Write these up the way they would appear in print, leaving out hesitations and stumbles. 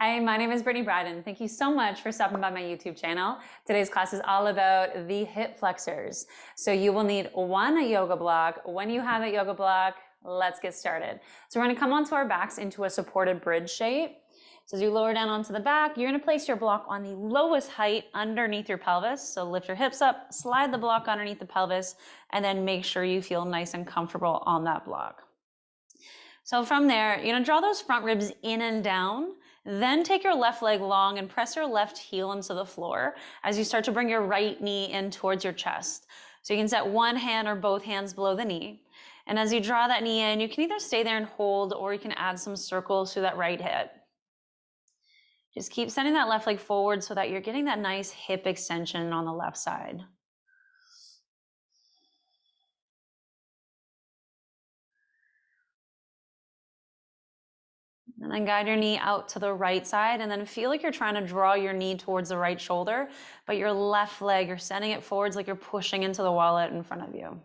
Hi, my name is Brittany Bryden. Thank you so much for stopping by my YouTube channel. Today's class is all about the hip flexors. So you will need one yoga block. When you have a yoga block, let's get started. So we're going to come onto our backs into a supported bridge shape. So as you lower down onto the back, you're going to place your block on the lowest height underneath your pelvis. So lift your hips up, slide the block underneath the pelvis, and then make sure you feel nice and comfortable on that block. So from there, you're going to draw those front ribs in and down. Then take your left leg long and press your left heel into the floor as you start to bring your right knee in towards your chest. So you can set one hand or both hands below the knee. And as you draw that knee in, you can either stay there and hold, or you can add some circles through that right hip. Just keep sending that left leg forward so that you're getting that nice hip extension on the left side. And then guide your knee out to the right side, and then feel like you're trying to draw your knee towards the right shoulder, but your left leg, you're sending it forwards like you're pushing into the wallet in front of you.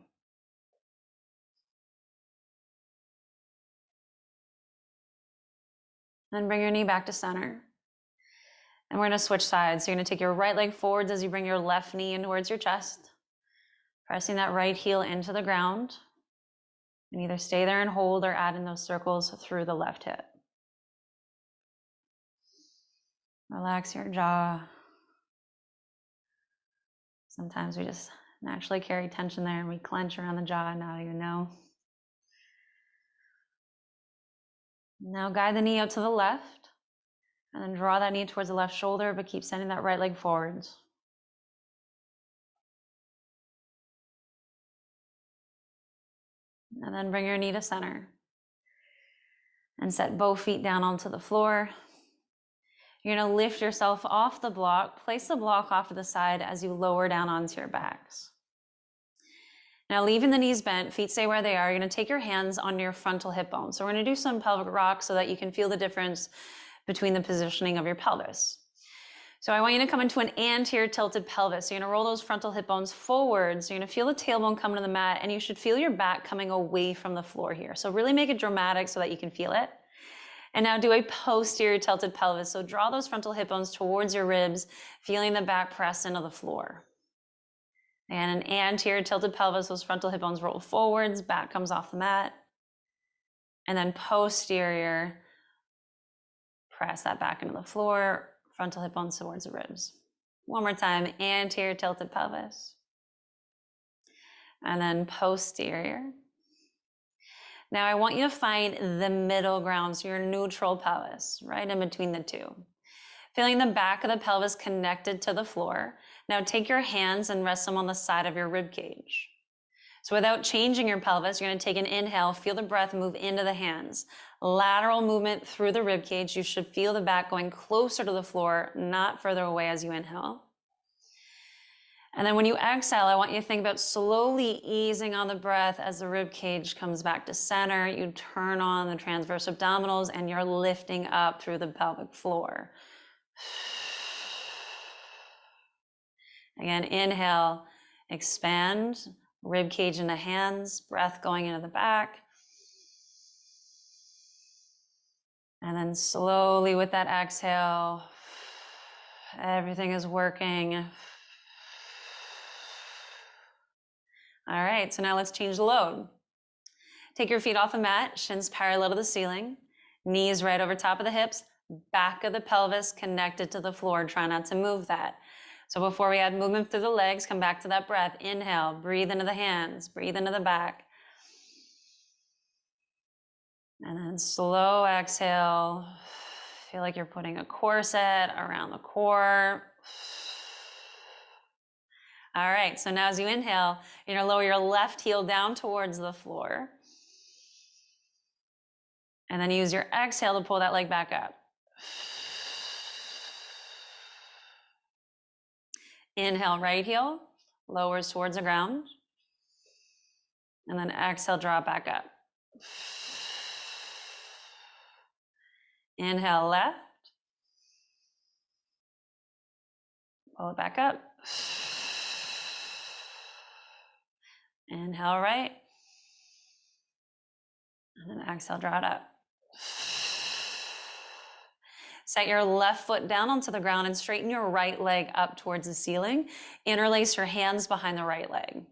Then bring your knee back to center. And we're going to switch sides. So you're going to take your right leg forwards as you bring your left knee in towards your chest, pressing that right heel into the ground. And either stay there and hold, or add in those circles through the left hip. Relax your jaw. Sometimes we just naturally carry tension there and we clench around the jaw and not even know. Now guide the knee out to the left, and then draw that knee towards the left shoulder, but keep sending that right leg forwards. And then bring your knee to center and set both feet down onto the floor. You're going to lift yourself off the block, place the block off to the side as you lower down onto your backs. Now leaving the knees bent, feet stay where they are, you're going to take your hands on your frontal hip bone. So we're going to do some pelvic rock so that you can feel the difference between the positioning of your pelvis. So I want you to come into an anterior tilted pelvis. So you're going to roll those frontal hip bones forwards. You're going to feel the tailbone coming to the mat, and you should feel your back coming away from the floor here. So really make it dramatic so that you can feel it. And now do a posterior tilted pelvis. So draw those frontal hip bones towards your ribs, feeling the back press into the floor. And an anterior tilted pelvis, those frontal hip bones roll forwards, back comes off the mat. And then posterior, press that back into the floor, frontal hip bones towards the ribs. One more time, anterior tilted pelvis. And then posterior. Now I want you to find the middle ground, so your neutral pelvis, right in between the two. Feeling the back of the pelvis connected to the floor. Now take your hands and rest them on the side of your rib cage. So without changing your pelvis, you're going to take an inhale, feel the breath move into the hands. Lateral movement through the rib cage. You should feel the back going closer to the floor, not further away as you inhale. And then when you exhale, I want you to think about slowly easing on the breath as the rib cage comes back to center. You turn on the transverse abdominals and you're lifting up through the pelvic floor. Again, inhale, expand, rib cage into hands, breath going into the back. And then slowly with that exhale, everything is working. All right, so now let's change the load. Take your feet off the mat, shins parallel to the ceiling, knees right over top of the hips, back of the pelvis connected to the floor. Try not to move that. So before we add movement through the legs, come back to that breath. Inhale, breathe into the hands, breathe into the back. And then slow exhale. Feel like you're putting a corset around the core. All right, so now as you inhale, you're going to lower your left heel down towards the floor. And then use your exhale to pull that leg back up. Inhale, right heel, lowers towards the ground. And then exhale, draw it back up. Inhale, left. Pull it back up. Inhale, right. And then exhale, draw it up. Set your left foot down onto the ground and straighten your right leg up towards the ceiling. Interlace your hands behind the right leg.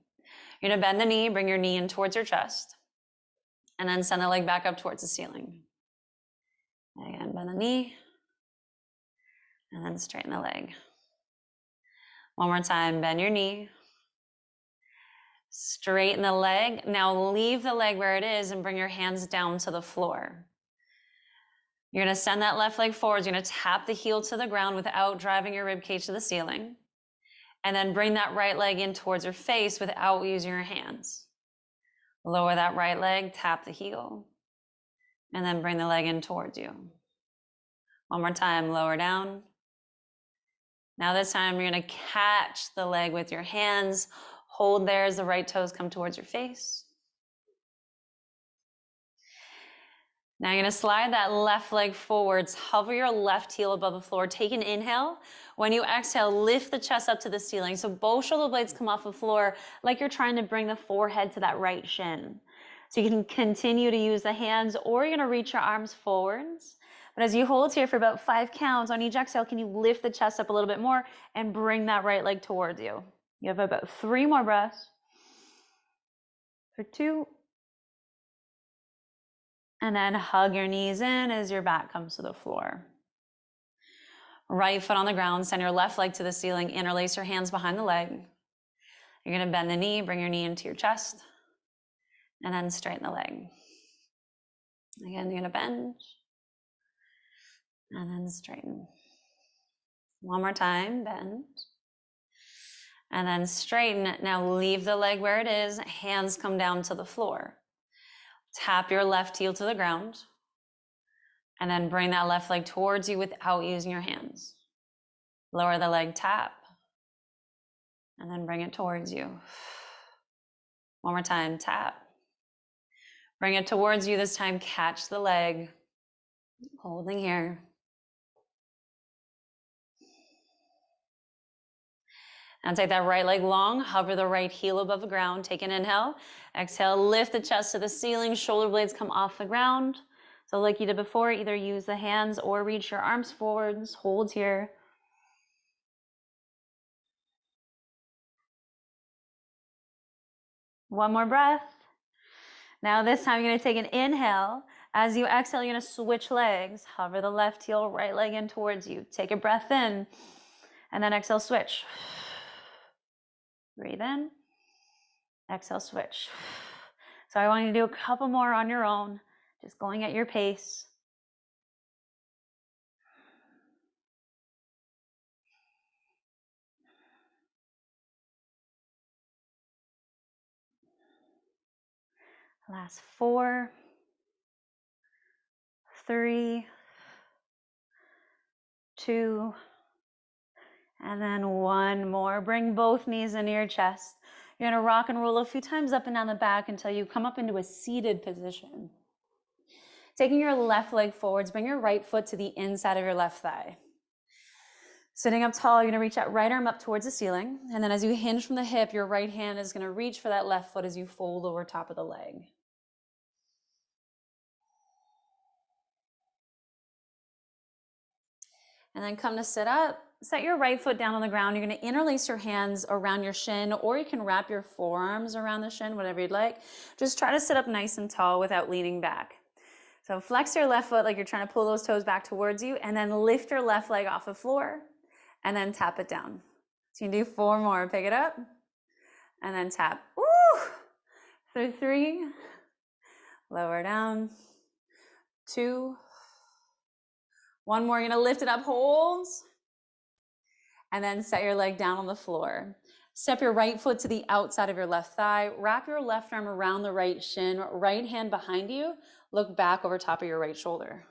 You're gonna bend the knee, bring your knee in towards your chest, and then send the leg back up towards the ceiling. Again, bend the knee, and then straighten the leg. One more time, bend your knee, straighten the leg. Now leave the leg where it is and bring your hands down to the floor. You're gonna send that left leg forwards. You're gonna tap the heel to the ground without driving your rib cage to the ceiling. And then bring that right leg in towards your face without using your hands. Lower that right leg, tap the heel, and then bring the leg in towards you. One more time, lower down. Now this time you're gonna catch the leg with your hands. Hold there as the right toes come towards your face. Now you're gonna slide that left leg forwards, hover your left heel above the floor, take an inhale. When you exhale, lift the chest up to the ceiling. So both shoulder blades come off the floor like you're trying to bring the forehead to that right shin. So you can continue to use the hands, or you're gonna reach your arms forwards. But as you hold here for about 5 counts, on each exhale, can you lift the chest up a little bit more and bring that right leg towards you? You have about 3 more breaths. For 2. And then hug your knees in as your back comes to the floor. Right foot on the ground, send your left leg to the ceiling, interlace your hands behind the leg. You're gonna bend the knee, bring your knee into your chest, and then straighten the leg. Again, you're gonna bend, and then straighten. One more time, bend, and then straighten. Now leave the leg where it is, hands come down to the floor. Tap your left heel to the ground, and then bring that left leg towards you without using your hands. Lower the leg, tap, and then bring it towards you. One more time, tap. Bring it towards you. This time, catch the leg, holding here. And take that right leg long, hover the right heel above the ground, take an inhale. Exhale, lift the chest to the ceiling, shoulder blades come off the ground. So like you did before, either use the hands or reach your arms forwards, hold here. One more breath. Now this time you're gonna take an inhale. As you exhale, you're gonna switch legs. Hover the left heel, right leg in towards you. Take a breath in, and then exhale, switch. Breathe in, exhale, switch. So I want you to do a couple more on your own, just going at your pace. Last 4, 3, 2, and then 1 more. Bring both knees into your chest. You're gonna rock and roll a few times up and down the back until you come up into a seated position. Taking your left leg forwards, bring your right foot to the inside of your left thigh. Sitting up tall, you're gonna reach that right arm up towards the ceiling. And then as you hinge from the hip, your right hand is gonna reach for that left foot as you fold over top of the leg. And then come to sit up. Set your right foot down on the ground. You're gonna interlace your hands around your shin, or you can wrap your forearms around the shin, whatever you'd like. Just try to sit up nice and tall without leaning back. So flex your left foot like you're trying to pull those toes back towards you, and then lift your left leg off the floor, and then tap it down. So you can do 4 more. Pick it up, and then tap. Woo! Through 3, lower down, 2, 1 more. You're gonna lift it up, hold, and then set your leg down on the floor. Step your right foot to the outside of your left thigh. Wrap your left arm around the right shin. Right hand behind you. Look back over top of your right shoulder.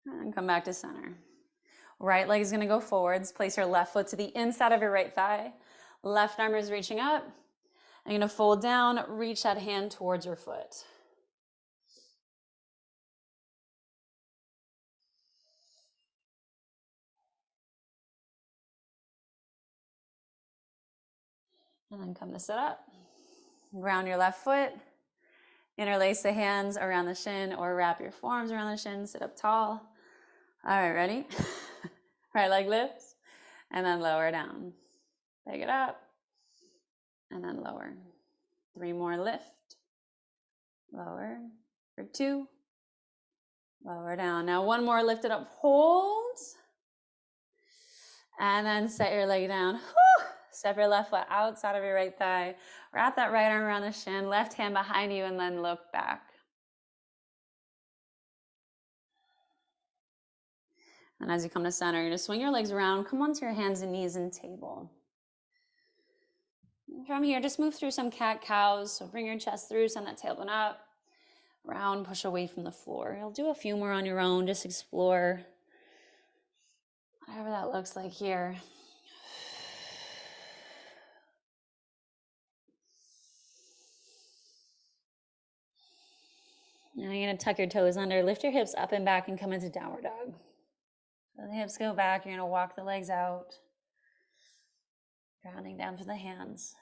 And come back to center. Right leg is gonna go forwards. Place your left foot to the inside of your right thigh. Left arm is reaching up. You're gonna fold down, reach that hand towards your foot. And then come to sit up. Ground your left foot. Interlace the hands around the shin or wrap your forearms around the shin. Sit up tall. All right, ready? Right leg lifts and then lower down. Pick it up and then lower. 3 more, lift, lower, for 2, lower down. Now 1 more, lift it up, hold, and then set your leg down. Whew. Step your left foot outside of your right thigh. Wrap that right arm around the shin, left hand behind you, and then look back. And as you come to center, you're going to swing your legs around, come onto your hands and knees and table. From here, just move through some cat-cows. So bring your chest through, send that tailbone up, round, push away from the floor. You'll do a few more on your own, just explore whatever that looks like here. Now you're going to tuck your toes under, lift your hips up and back and come into downward dog. So the hips go back, you're going to walk the legs out, grounding down to the hands.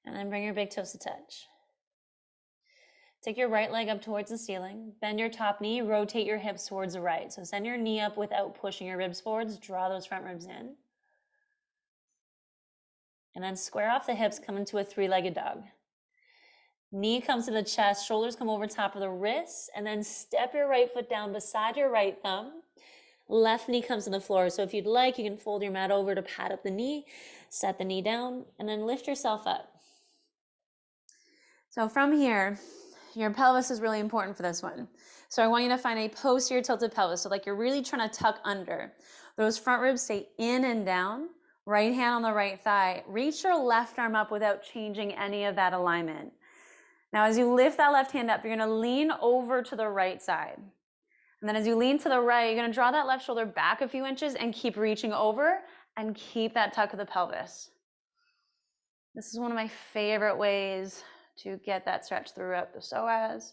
And then bring your big toes to touch. Take your right leg up towards the ceiling, bend your top knee, rotate your hips towards the right. So send your knee up without pushing your ribs forwards, draw those front ribs in. And then square off the hips, come into a 3-legged dog. Knee comes to the chest, shoulders come over top of the wrists, and then step your right foot down beside your right thumb. Left knee comes to the floor. So if you'd like, you can fold your mat over to pad up the knee, set the knee down, and then lift yourself up. So from here, your pelvis is really important for this one. So I want you to find a posterior tilted pelvis. So like you're really trying to tuck under. Those front ribs stay in and down. Right hand on the right thigh. Reach your left arm up without changing any of that alignment. Now, as you lift that left hand up, you're going to lean over to the right side. And then as you lean to the right, you're going to draw that left shoulder back a few inches and keep reaching over and keep that tuck of the pelvis. This is one of my favorite ways to get that stretch throughout the psoas.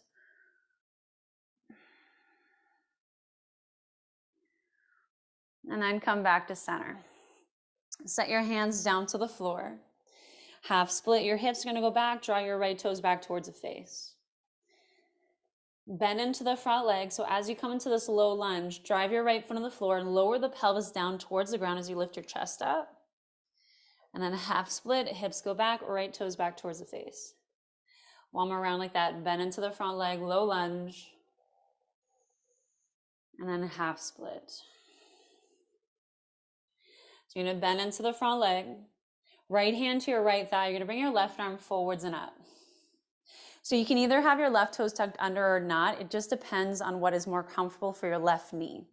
And then come back to center. Set your hands down to the floor. Half split, your hips are going to go back, draw your right toes back towards the face. Bend into the front leg, so as you come into this low lunge, drive your right foot on the floor and lower the pelvis down towards the ground as you lift your chest up. And then half split, hips go back, right toes back towards the face. One more round like that, bend into the front leg, low lunge. And then half split. So you're going to bend into the front leg. Right hand to your right thigh. You're going to bring your left arm forwards and up. So you can either have your left toes tucked under or not. It just depends on what is more comfortable for your left knee.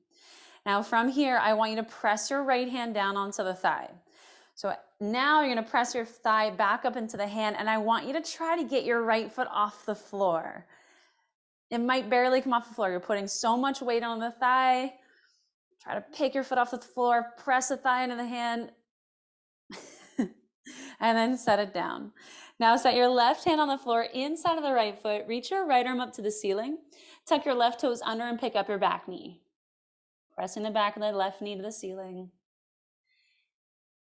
Now from here, I want you to press your right hand down onto the thigh. So now you're going to press your thigh back up into the hand, and I want you to try to get your right foot off the floor. It might barely come off the floor. You're putting so much weight on the thigh. Try to pick your foot off the floor, press the thigh into the hand, and then set it down. Now set your left hand on the floor inside of the right foot. Reach your right arm up to the ceiling. Tuck your left toes under and pick up your back knee. Pressing the back of the left knee to the ceiling.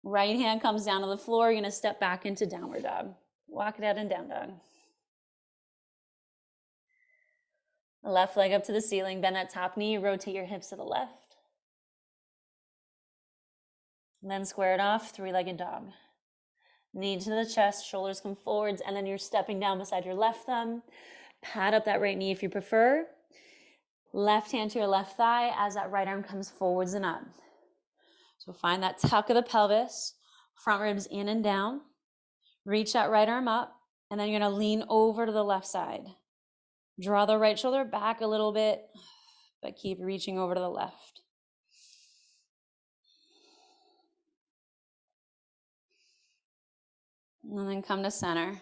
Right hand comes down to the floor. You're going to step back into downward dog. Walk it out in down dog. Left leg up to the ceiling. Bend that top knee. Rotate your hips to the left. And then square it off, 3-legged dog. Knee to the chest, shoulders come forwards, and then you're stepping down beside your left thumb. Pad up that right knee if you prefer. Left hand to your left thigh as that right arm comes forwards and up. So find that tuck of the pelvis, front ribs in and down. Reach that right arm up, and then you're going to lean over to the left side. Draw the right shoulder back a little bit, but keep reaching over to the left. And then come to center.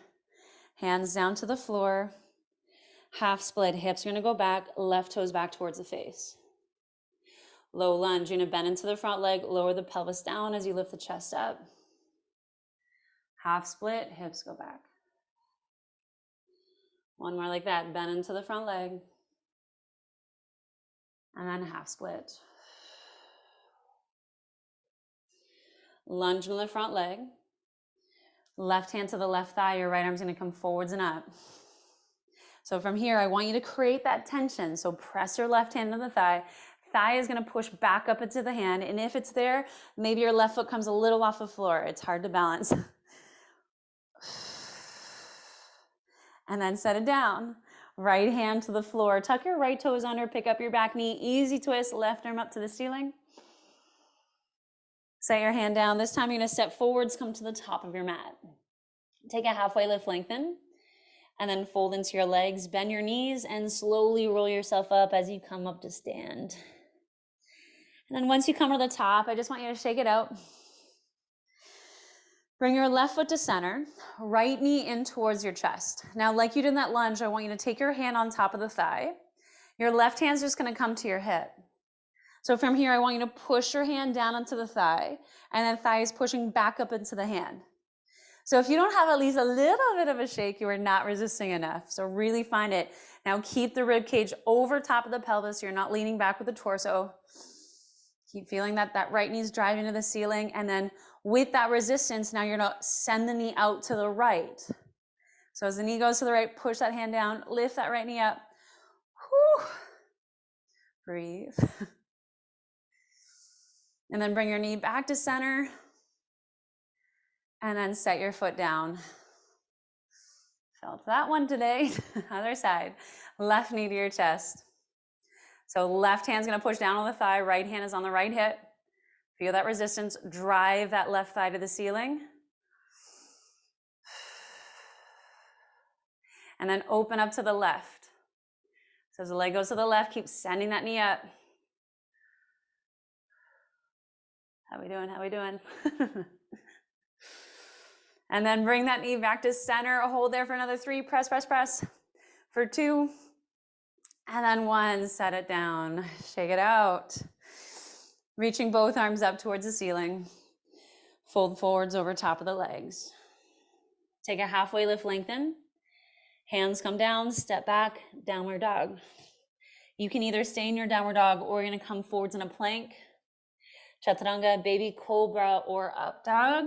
Hands down to the floor. Half split. Hips are going to go back. Left toes back towards the face. Low lunge. You're going to bend into the front leg. Lower the pelvis down as you lift the chest up. Half split. Hips go back. One more like that. Bend into the front leg. And then half split. Lunge in the front leg. Left hand to the left thigh, your right arm's gonna come forwards and up. So from here, I want you to create that tension. So press your left hand to the thigh. Thigh is gonna push back up into the hand. And if it's there, maybe your left foot comes a little off the floor. It's hard to balance. And then set it down. Right hand to the floor. Tuck your right toes under, pick up your back knee. Easy twist, left arm up to the ceiling. Set your hand down. This time you're gonna step forwards, come to the top of your mat. Take a halfway lift, lengthen, and then fold into your legs. Bend your knees and slowly roll yourself up as you come up to stand. And then once you come to the top, I just want you to shake it out. Bring your left foot to center, right knee in towards your chest. Now, like you did in that lunge, I want you to take your hand on top of the thigh. Your left hand's just gonna come to your hip. So from here, I want you to push your hand down onto the thigh, and then thigh is pushing back up into the hand. So if you don't have at least a little bit of a shake, you are not resisting enough. So really find it. Now keep the rib cage over top of the pelvis. You're not leaning back with the torso. Keep feeling that right knee's driving to the ceiling. And then with that resistance, now you're gonna send the knee out to the right. So as the knee goes to the right, push that hand down, lift that right knee up. Whew. Breathe. And then bring your knee back to center. And then set your foot down. Felt that one today. Other side. Left knee to your chest. So left hand's gonna push down on the thigh, right hand is on the right hip. Feel that resistance, drive that left thigh to the ceiling. And then open up to the left. So as the leg goes to the left, keep sending that knee up. How we doing, how we doing? And then bring that knee back to center, hold there for another 3, press, press, press. For 2, and then 1, set it down, shake it out. Reaching both arms up towards the ceiling. Fold forwards over top of the legs. Take a halfway lift, lengthen. Hands come down, step back, downward dog. You can either stay in your downward dog or you're gonna come forwards in a plank. Chaturanga, baby cobra, or up dog.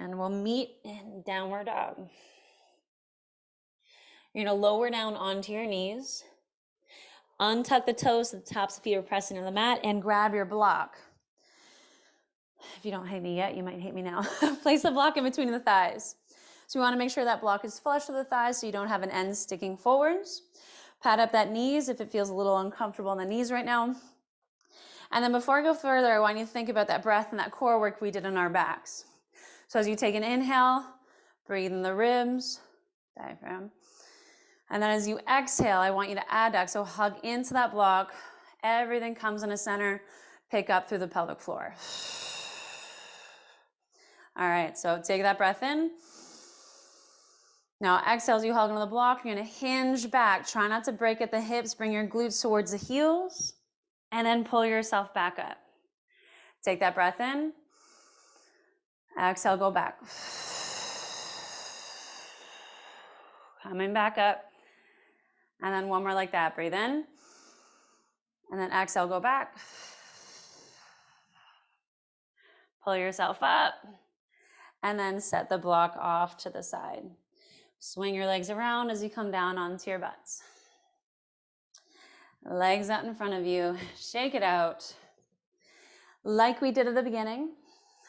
And we'll meet in downward dog. You're gonna lower down onto your knees. Untuck the toes so the tops of the feet are pressing to the mat and grab your block. If you don't hate me yet, you might hate me now. Place the block in between the thighs. So you wanna make sure that block is flush to the thighs so you don't have an end sticking forwards. Pat up that knees if it feels a little uncomfortable in the knees right now. And then before I go further, I want you to think about that breath and that core work we did in our backs. So as you take an inhale, breathe in the ribs, diaphragm. And then as you exhale, I want you to adduct, so hug into that block. Everything comes in a center, pick up through the pelvic floor. All right, so take that breath in. Now exhale as you hug into the block. You're gonna hinge back. Try not to break at the hips. Bring your glutes towards the heels. And then pull yourself back up. Take that breath in. Exhale, go back. Coming back up. And then one more like that. Breathe in. And then exhale, go back. Pull yourself up. And then set the block off to the side. Swing your legs around as you come down onto your butts. Legs out in front of you. Shake it out. Like we did at the beginning.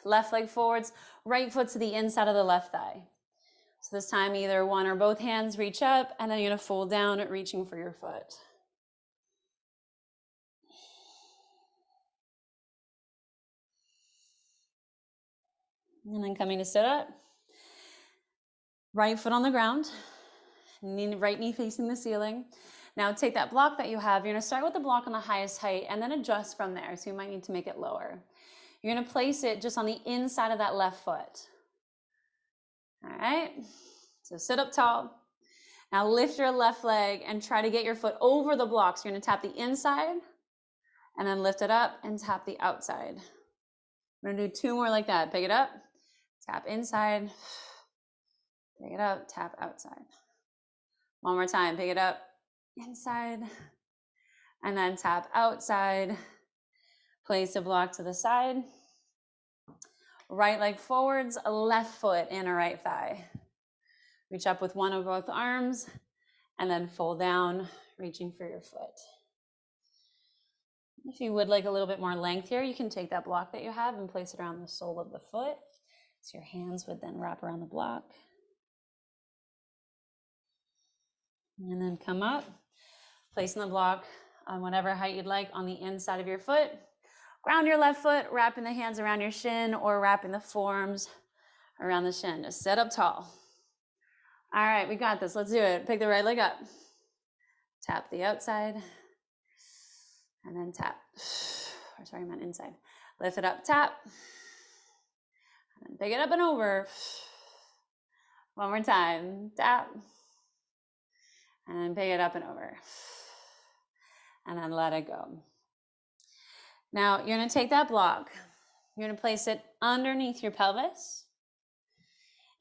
Left leg forwards, right foot to the inside of the left thigh. So this time either one or both hands reach up and then you're gonna fold down, reaching for your foot. And then coming to sit up. Right foot on the ground, right knee facing the ceiling. Now take that block that you have, you're gonna start with the block on the highest height and then adjust from there. So you might need to make it lower. You're gonna place it just on the inside of that left foot. All right, so sit up tall. Now lift your left leg and try to get your foot over the block. So you're gonna tap the inside and then lift it up and tap the outside. I'm gonna do 2 more like that. Pick it up, tap inside, pick it up, tap outside. One more time, pick it up, inside, and then tap outside. Place a block to the side. Right leg forwards, left foot in a right thigh. Reach up with one of both arms and then fold down, reaching for your foot. If you would like a little bit more length here, you can take that block that you have and place it around the sole of the foot. So your hands would then wrap around the block. And then come up, placing the block on whatever height you'd like on the inside of your foot. Ground your left foot, wrapping the hands around your shin or wrapping the forearms around the shin. Just sit up tall. All right, we got this. Let's do it. Pick the right leg up. Tap the outside. And then tap. Or sorry, I meant inside. Lift it up, tap. And then pick it up and over. One more time. Tap. And then pick it up and over. And then let it go. Now, you're going to take that block. You're going to place it underneath your pelvis.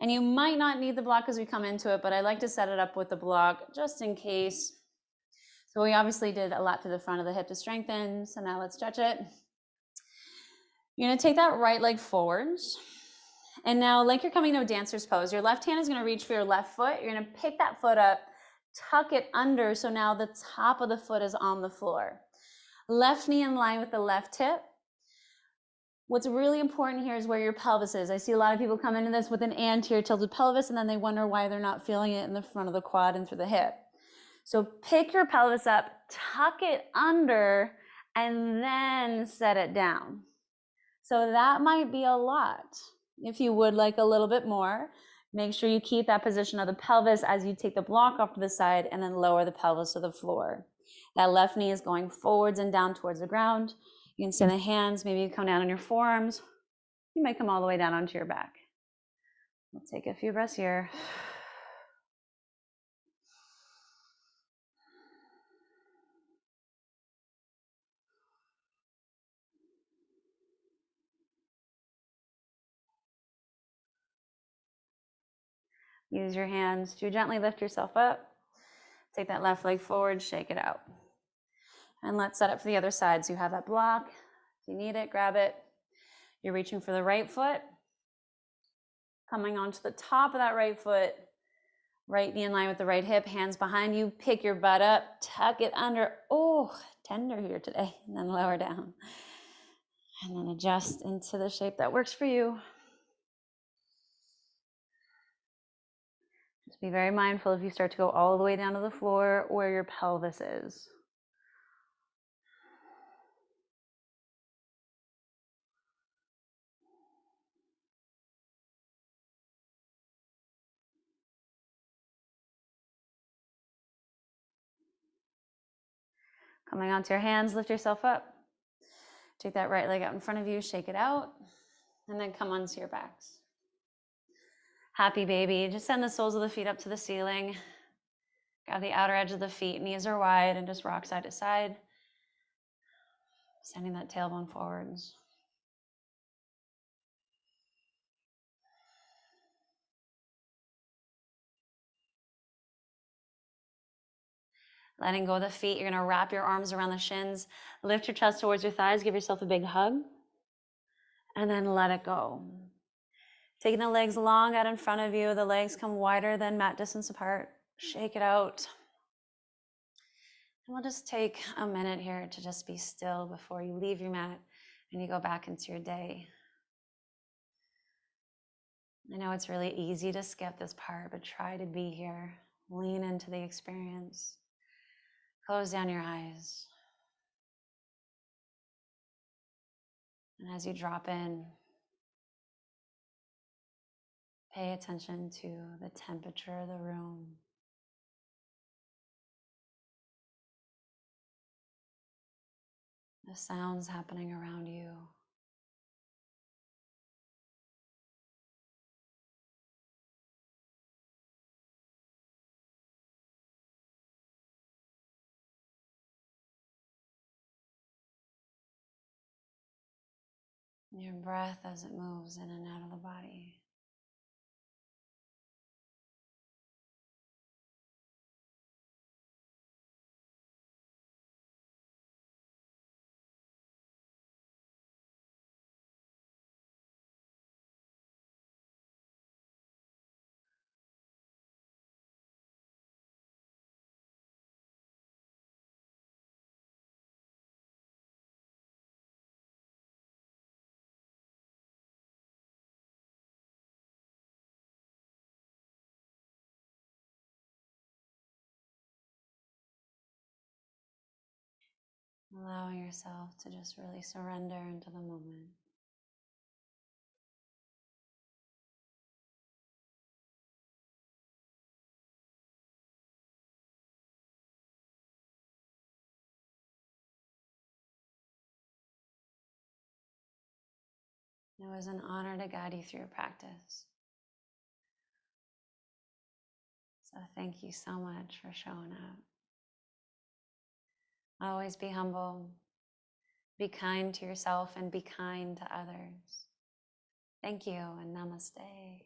And you might not need the block as we come into it, but I like to set it up with the block just in case. So we obviously did a lot through the front of the hip to strengthen. So now let's stretch it. You're going to take that right leg forwards. And now, like you're coming to a dancer's pose, your left hand is going to reach for your left foot. You're going to pick that foot up, tuck it under. So now the top of the foot is on the floor. Left knee in line with the left hip. What's really important here is where your pelvis is. I see a lot of people come into this with an anterior tilted pelvis, and then they wonder why they're not feeling it in the front of the quad and through the hip. So pick your pelvis up, tuck it under, and then set it down. So that might be a lot. If you would like a little bit more, make sure you keep that position of the pelvis as you take the block off to the side and then lower the pelvis to the floor. That left knee is going forwards and down towards the ground. You can send the hands, maybe you come down on your forearms. You might come all the way down onto your back. We'll take a few breaths here. Use your hands to gently lift yourself up. Take that left leg forward, shake it out. And let's set up for the other side. So you have that block. If you need it, grab it. You're reaching for the right foot. Coming onto the top of that right foot. Right knee in line with the right hip, hands behind you. Pick your butt up, tuck it under. Oh, tender here today. And then lower down. And then adjust into the shape that works for you. Just be very mindful if you start to go all the way down to the floor where your pelvis is. Coming onto your hands, lift yourself up. Take that right leg out in front of you, shake it out, and then come onto your backs. Happy baby. Just send the soles of the feet up to the ceiling. Grab the outer edge of the feet, knees are wide, and just rock side to side. Sending that tailbone forwards. Letting go of the feet, you're going to wrap your arms around the shins, lift your chest towards your thighs, give yourself a big hug, and then let it go. Taking the legs long out in front of you, the legs come wider than mat distance apart. Shake it out. And we'll just take a minute here to just be still before you leave your mat and you go back into your day. I know it's really easy to skip this part, but try to be here. Lean into the experience. Close down your eyes. And as you drop in, pay attention to the temperature of the room. The sounds happening around you. Your breath as it moves in and out of the body. allowing yourself to just really surrender into the moment. It was an honor to guide you through your practice. So thank you so much for showing up. Always be humble, be kind to yourself, and be kind to others. Thank you, and namaste.